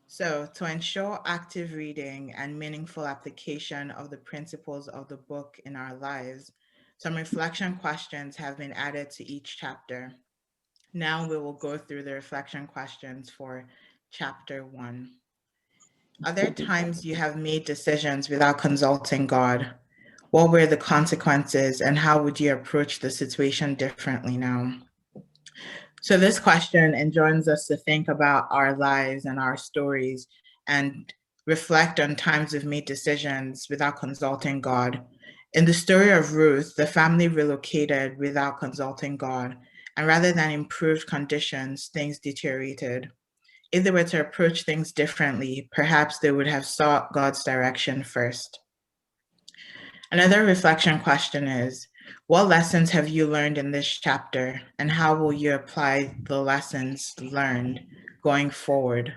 So, to ensure active reading and meaningful application of the principles of the book in our lives, some reflection questions have been added to each chapter. Now we will go through the reflection questions for chapter 1. Are there times you have made decisions without consulting God? What were the consequences, and how would you approach the situation differently now? So, this question enjoins us to think about our lives and our stories and reflect on times we've made decisions without consulting God. In the story of Ruth, the family relocated without consulting God, and rather than improved conditions, things deteriorated. If they were to approach things differently, perhaps they would have sought God's direction first. Another reflection question is, what lessons have you learned in this chapter, and how will you apply the lessons learned going forward?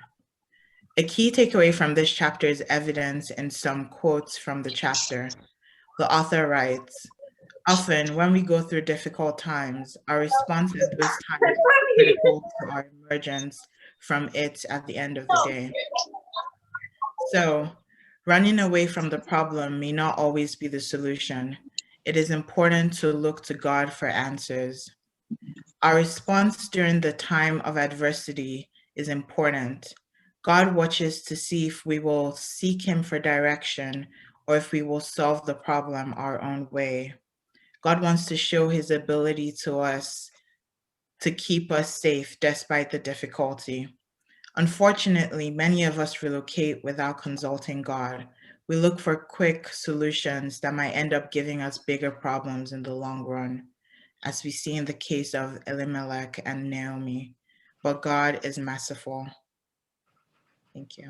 A key takeaway from this chapter is evidence in some quotes from the chapter. The author writes, often when we go through difficult times, our response at those times is critical to our emergence from it at the end of the day. So, running away from the problem may not always be the solution. It is important to look to God for answers. Our response during the time of adversity is important. God watches to see if we will seek Him for direction or if we will solve the problem our own way. God wants to show His ability to us to keep us safe despite the difficulty. Unfortunately, many of us relocate without consulting God. We look for quick solutions that might end up giving us bigger problems in the long run, as we see in the case of Elimelech and Naomi. But God is merciful. Thank you.